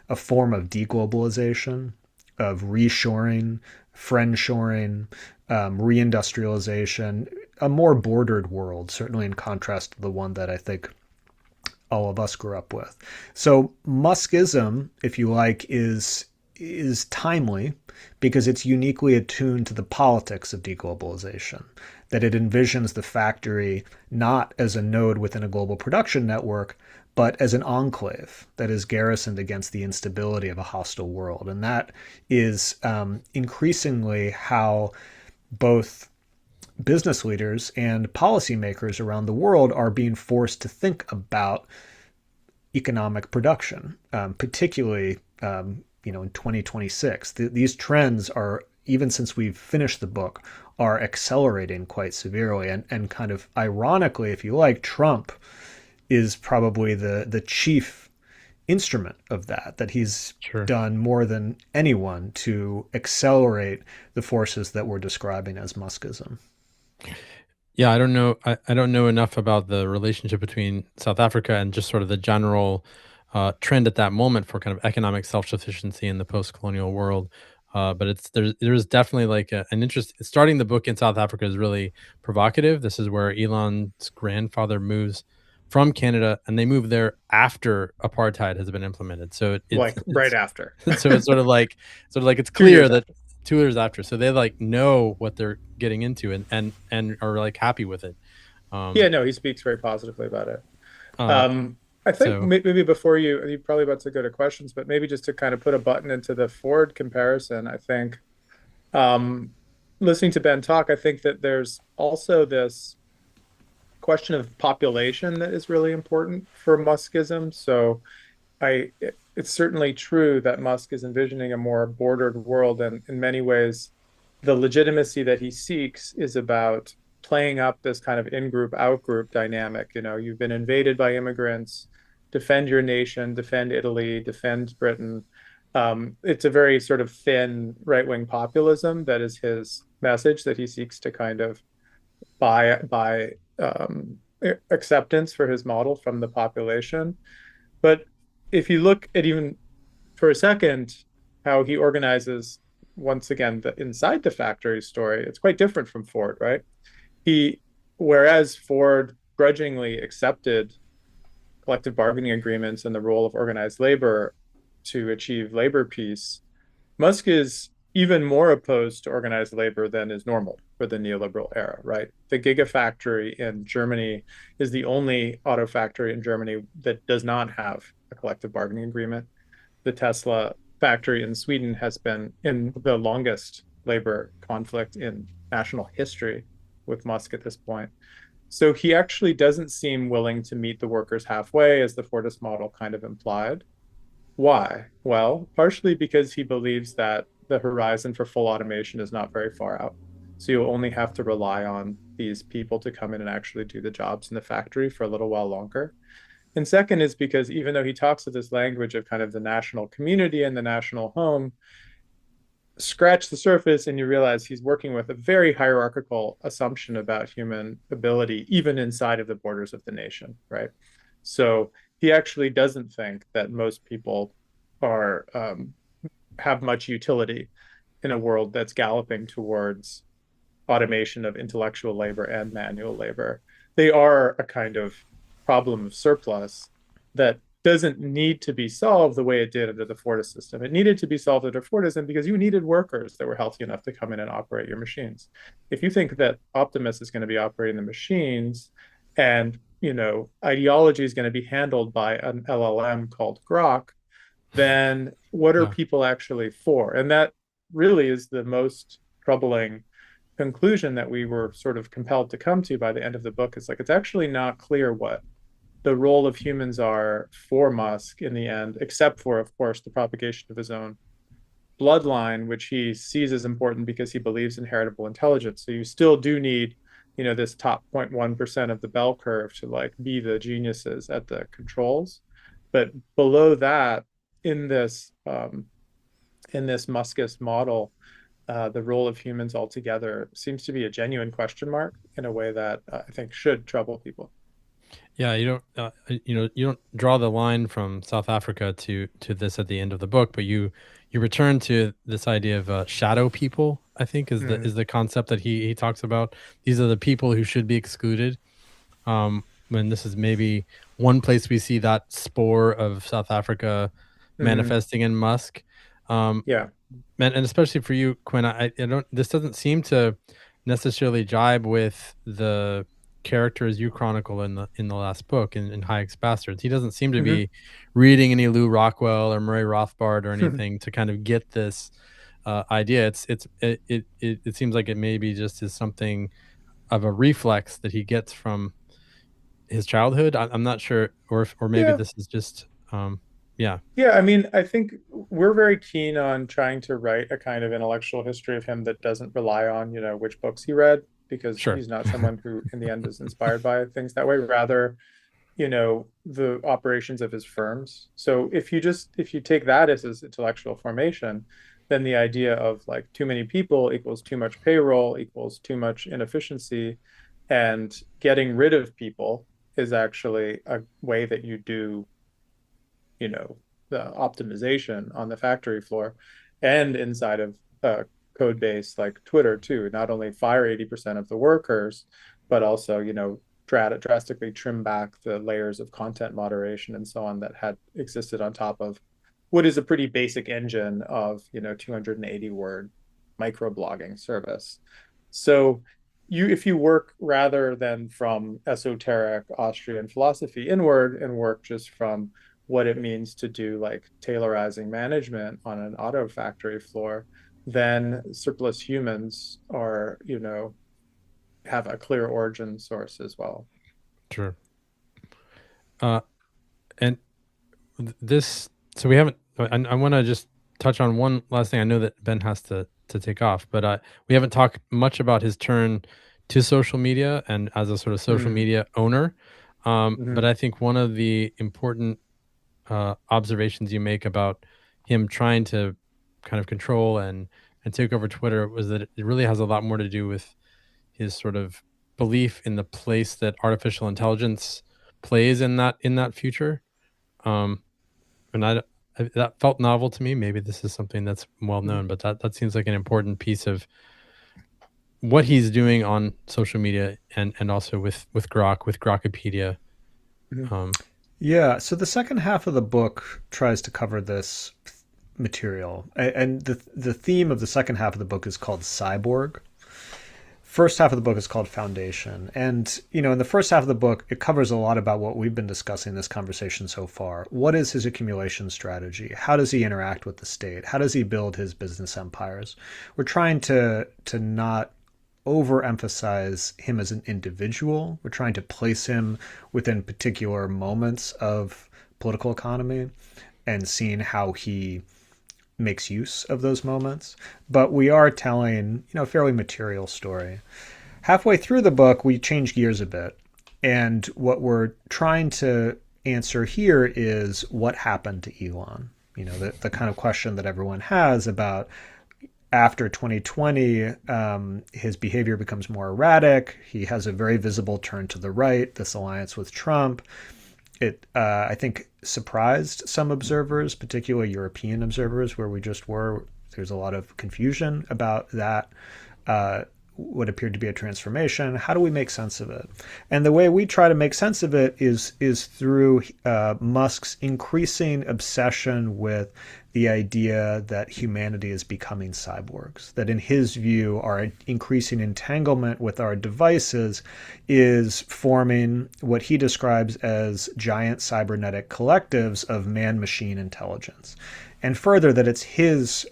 a form of deglobalization, of reshoring, friendshoring, reindustrialization, a more bordered world, certainly in contrast to the one that I think all of us grew up with. So Muskism, if you like, is timely because it's uniquely attuned to the politics of deglobalization, that it envisions the factory not as a node within a global production network, but as an enclave that is garrisoned against the instability of a hostile world. And that is increasingly how both business leaders and policymakers around the world are being forced to think about economic production, particularly in 2026. These trends are, even since we've finished the book, are accelerating quite severely. And kind of ironically, if you like, Trump is probably the chief instrument of that he's Sure. done more than anyone to accelerate the forces that we're describing as Muskism. Yeah, I don't know. I don't know enough about the relationship between South Africa and just sort of the general trend at that moment for kind of economic self-sufficiency in the post-colonial world. But there's definitely like an interest. Starting the book in South Africa is really provocative. This is where Elon's grandfather moves from Canada, and they move there after apartheid has been implemented. So Like right after. so it's sort of like it's 2 years clear that after. 2 years after, so they like know what they're getting into and are like happy with it. Yeah, Um, no, he speaks very positively about it. uh, Um, I think so maybe before you're probably about to go to questions, but maybe just to kind of put a button into the Ford comparison, I think um, listening to Ben talk, I think that there's also this question of population that is really important for Muskism. So it's certainly true that Musk is envisioning a more bordered world, and in many ways, the legitimacy that he seeks is about playing up this kind of in-group, out-group dynamic. You've been invaded by immigrants, defend your nation, defend Italy, defend Britain. It's a very sort of thin right-wing populism that is his message that he seeks to kind of buy acceptance for his model from the population. But if you look at even for a second how he organizes once again inside the factory story, it's quite different from Ford, right? He Whereas Ford grudgingly accepted collective bargaining agreements and the role of organized labor to achieve labor peace, Musk is even more opposed to organized labor than is normal for the neoliberal era, right? The Gigafactory in Germany is the only auto factory in Germany that does not have a collective bargaining agreement. The Tesla factory in Sweden has been in the longest labor conflict in national history with Musk at this point. So he actually doesn't seem willing to meet the workers halfway, as the Fordist model kind of implied. Why? Well, partially because he believes that the horizon for full automation is not very far out. So you'll only have to rely on these people to come in and actually do the jobs in the factory for a little while longer. And second is because even though he talks of this language of kind of the national community and the national home, scratch the surface and you realize he's working with a very hierarchical assumption about human ability, even inside of the borders of the nation, right? So he actually doesn't think that most people are have much utility in a world that's galloping towards automation of intellectual labor and manual labor. They are a kind of problem of surplus that doesn't need to be solved the way it did under the Fordist system. It needed to be solved under Fordism because you needed workers that were healthy enough to come in and operate your machines. If you think that Optimus is going to be operating the machines and ideology is going to be handled by an LLM called Grok, then what are people actually for? And that really is the most troubling conclusion that we were sort of compelled to come to by the end of the book. It's like, it's actually not clear what the role of humans are for Musk in the end, except for, of course, the propagation of his own bloodline, which he sees as important because he believes in heritable intelligence. So you still do need, this top 0.1% of the bell curve to like be the geniuses at the controls. But below that, in this Muskist model, the role of humans altogether seems to be a genuine question mark in a way that I think should trouble people. Yeah, you don't draw the line from South Africa to this at the end of the book, but you return to this idea of shadow people. I think is the concept that he talks about. These are the people who should be excluded. When this is maybe one place we see that spore of South Africa manifesting in Musk. Yeah, and especially for you, Quinn, I don't. This doesn't seem to necessarily jibe with the characters you chronicle in the last book in Hayek's Bastards. He doesn't seem to be reading any Lou Rockwell or Murray Rothbard or anything to kind of get this idea. It seems like it maybe just is something of a reflex that he gets from his childhood. I'm not sure, or maybe this is just yeah. Yeah, I mean, I think we're very keen on trying to write a kind of intellectual history of him that doesn't rely on, which books he read, because Sure. he's not someone who, in the end, is inspired by things that way. Rather, the operations of his firms. So if you take that as his intellectual formation, then the idea of like too many people equals too much payroll equals too much inefficiency, and getting rid of people is actually a way that you do the optimization on the factory floor and inside of a code base like Twitter too. Not only fire 80% of the workers, but also, drastically trim back the layers of content moderation and so on that had existed on top of what is a pretty basic engine of, 280 word microblogging service. So if you work rather than from esoteric Austrian philosophy inward and work just from what it means to do like taylorizing management on an auto factory floor, then surplus humans are, have a clear origin source as well. Sure. And this, so we haven't, I want to just touch on one last thing. I know that Ben has to take off, but we haven't talked much about his turn to social media and as a sort of social media owner. But I think one of the important observations you make about him trying to kind of control and take over Twitter was that it really has a lot more to do with his sort of belief in the place that artificial intelligence plays in that future. And that felt novel to me. Maybe this is something that's well known, but that seems like an important piece of what he's doing on social media and also with Grok, with Grokopedia. Yeah, so the second half of the book tries to cover this material, and the theme of the second half of the book is called cyborg. first half of the book is called Foundation. And, in the first half of the book, it covers a lot about what we've been discussing in this conversation so far. What is his accumulation strategy? How does he interact with the state? How does he build his business empires? We're trying to not overemphasize him as an individual. We're trying to place him within particular moments of political economy and seeing how he makes use of those moments. But we are telling, a fairly material story. Halfway through the book, we change gears a bit. And what we're trying to answer here is what happened to Elon? The kind of question that everyone has about after 2020, his behavior becomes more erratic. He has a very visible turn to the right, this alliance with Trump. It, I think, surprised some observers, particularly European observers, where we just were. There's a lot of confusion about that, what appeared to be a transformation. How do we make sense of it? And the way we try to make sense of it is through Musk's increasing obsession with the idea that humanity is becoming cyborgs, that in his view, our increasing entanglement with our devices is forming what he describes as giant cybernetic collectives of man-machine intelligence. And further, that it's his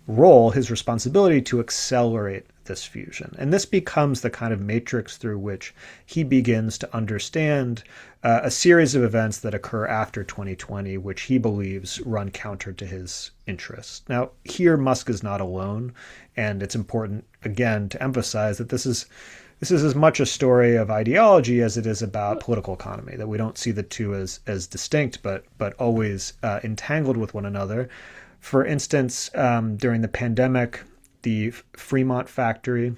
role, his responsibility to accelerate this fusion. And this becomes the kind of matrix through which he begins to understand a series of events that occur after 2020, which he believes run counter to his interests. Now, here Musk is not alone, and it's important, again, to emphasize that this is as much a story of ideology as it is about political economy, that we don't see the two as distinct, but always entangled with one another. For instance, during the pandemic, the Fremont factory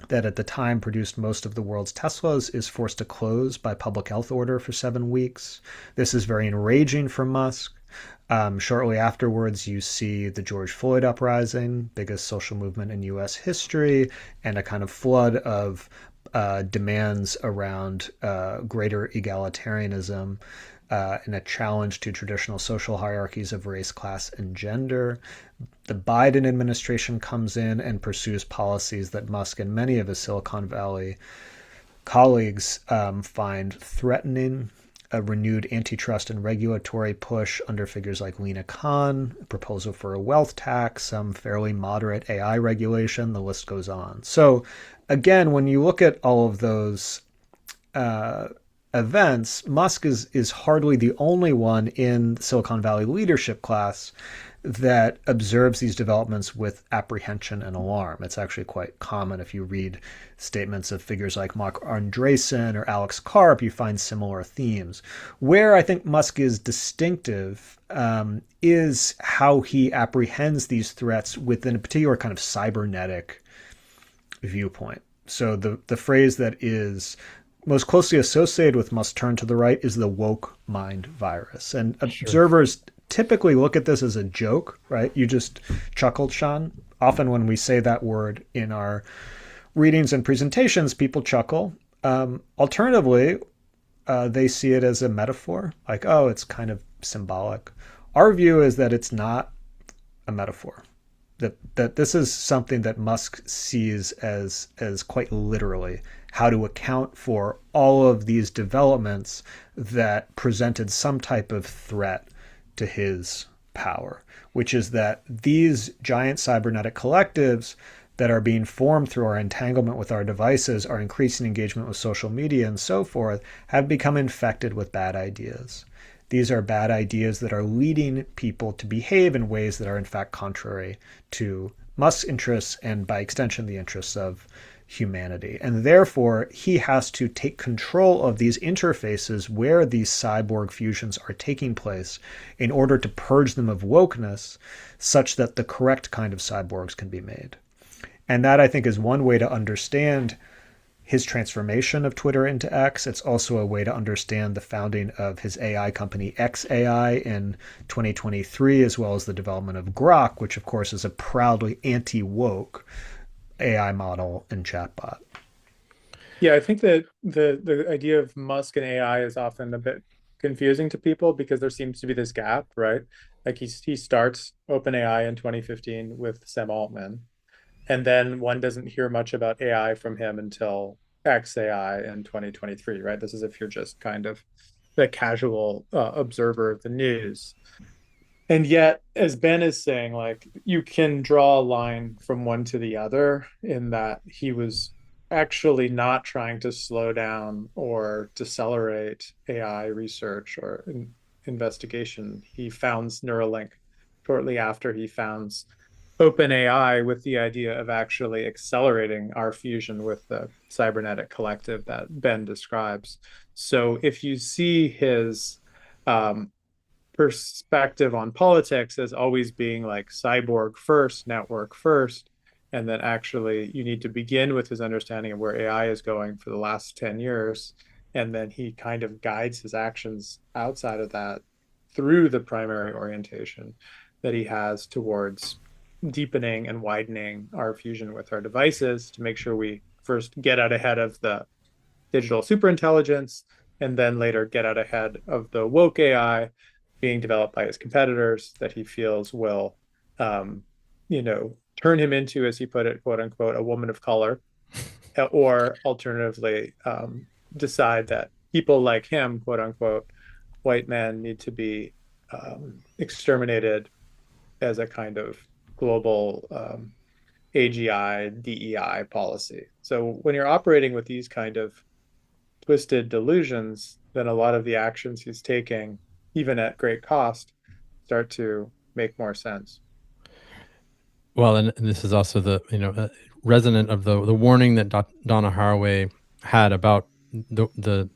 that at the time produced most of the world's Teslas is forced to close by public health order for 7 weeks. This is very enraging for Musk. Shortly afterwards, you see the George Floyd uprising, biggest social movement in U.S. history, and a kind of flood of demands around greater egalitarianism and a challenge to traditional social hierarchies of race, class, and gender. The Biden administration comes in and pursues policies that Musk and many of his Silicon Valley colleagues find threatening. A renewed antitrust and regulatory push under figures like Lena Khan, a proposal for a wealth tax, some fairly moderate AI regulation, the list goes on. So again, when you look at all of those events, Musk is hardly the only one in the Silicon Valley leadership class that observes these developments with apprehension and alarm. It's actually quite common. If you read statements of figures like Mark Andreessen or Alex Karp, you find similar themes. Where I think Musk is distinctive is how he apprehends these threats within a particular kind of cybernetic viewpoint. So the phrase that is most closely associated with Musk's turn to the right is the woke mind virus. And observers typically look at this as a joke, right? You just chuckled, Sean. Often when we say that word in our readings and presentations, people chuckle. Alternatively, they see it as a metaphor, like, oh, it's kind of symbolic. Our view is that it's not a metaphor, that this is something that Musk sees as quite literally how to account for all of these developments that presented some type of threat to his power, which is that these giant cybernetic collectives that are being formed through our entanglement with our devices, our increasing engagement with social media and so forth, have become infected with bad ideas. These are bad ideas that are leading people to behave in ways that are in fact contrary to Musk's interests and by extension the interests of humanity. And therefore, he has to take control of these interfaces where these cyborg fusions are taking place in order to purge them of wokeness such that the correct kind of cyborgs can be made. And that, I think, is one way to understand his transformation of Twitter into X. It's also a way to understand the founding of his AI company XAI in 2023, as well as the development of Grok, which of course is a proudly anti-woke AI model and chatbot. Yeah, I think that the idea of Musk and AI is often a bit confusing to people because there seems to be this gap, right? Like he starts OpenAI in 2015 with Sam Altman. And then one doesn't hear much about AI from him until XAI in 2023, right? This is if you're just kind of the casual observer of the news. And yet, as Ben is saying, like you can draw a line from one to the other in that he was actually not trying to slow down or decelerate AI research or investigation. He founds Neuralink shortly after he founds OpenAI with the idea of actually accelerating our fusion with the cybernetic collective that Ben describes. So if you see his um, perspective on politics as always being like cyborg first, network first, and that actually you need to begin with his understanding of where AI is going for the last 10 years. And then he kind of guides his actions outside of that through the primary orientation that he has towards deepening and widening our fusion with our devices to make sure we first get out ahead of the digital superintelligence and then later get out ahead of the woke AI being developed by his competitors that he feels will, turn him into, as he put it, quote unquote, a woman of color, or alternatively, decide that people like him, quote unquote, white men need to be exterminated as a kind of global AGI, DEI policy. So when you're operating with these kind of twisted delusions, then a lot of the actions he's taking, even at great cost, start to make more sense. Well, and this is also the resonant of the warning that Donna Haraway had about the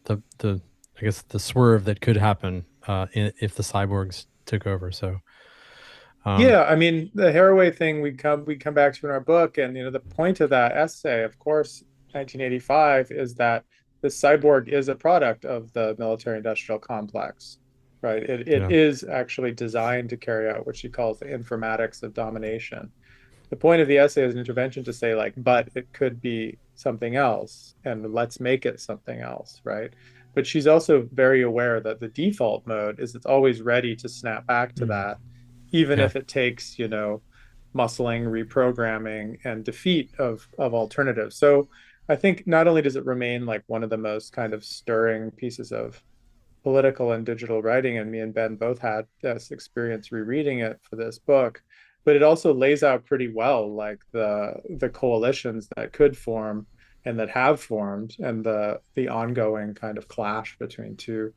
I guess the swerve that could happen if the cyborgs took over. So yeah, I mean the Haraway thing we come back to in our book, and the point of that essay, of course, 1985, is that the cyborg is a product of the military-industrial complex, right? It is actually designed to carry out what she calls the informatics of domination. The point of the essay is an intervention to say, like, but it could be something else, and let's make it something else, right? But she's also very aware that the default mode is it's always ready to snap back to that, even if it takes, muscling, reprogramming, and defeat of alternatives. So I think not only does it remain like one of the most kind of stirring pieces of political and digital writing, and me and Ben both had this experience rereading it for this book, but it also lays out pretty well like the coalitions that could form and that have formed, and the ongoing kind of clash between two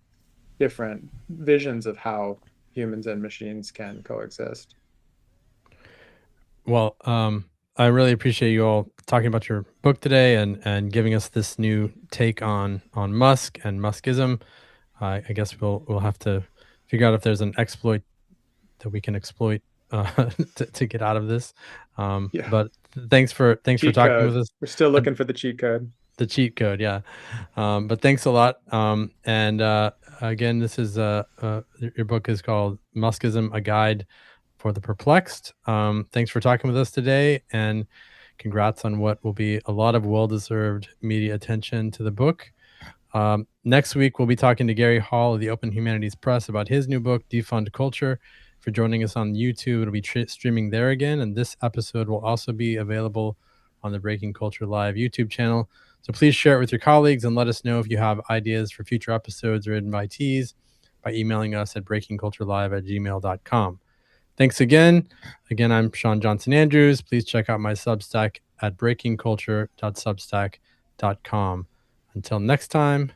different visions of how humans and machines can coexist. Well, I really appreciate you all talking about your book today and giving us this new take on Musk and Muskism. I guess we'll have to figure out if there's an exploit that we can exploit to get out of this. But thanks for talking code. with us. We're still looking for the cheat code. The cheat code, yeah. But thanks a lot. And again, this is your book is called Muskism: A Guide for the Perplexed. Thanks for talking with us today, and congrats on what will be a lot of well-deserved media attention to the book. Next week, we'll be talking to Gary Hall of the Open Humanities Press about his new book, Defund Culture. For joining us on YouTube, it'll be streaming there again, and this episode will also be available on the Breaking Culture Live YouTube channel. So please share it with your colleagues and let us know if you have ideas for future episodes or invitees by emailing us at breakingculturelive@gmail.com. Thanks again. Again, I'm Sean Johnson Andrews. Please check out my Substack at breakingculture.substack.com. Until next time,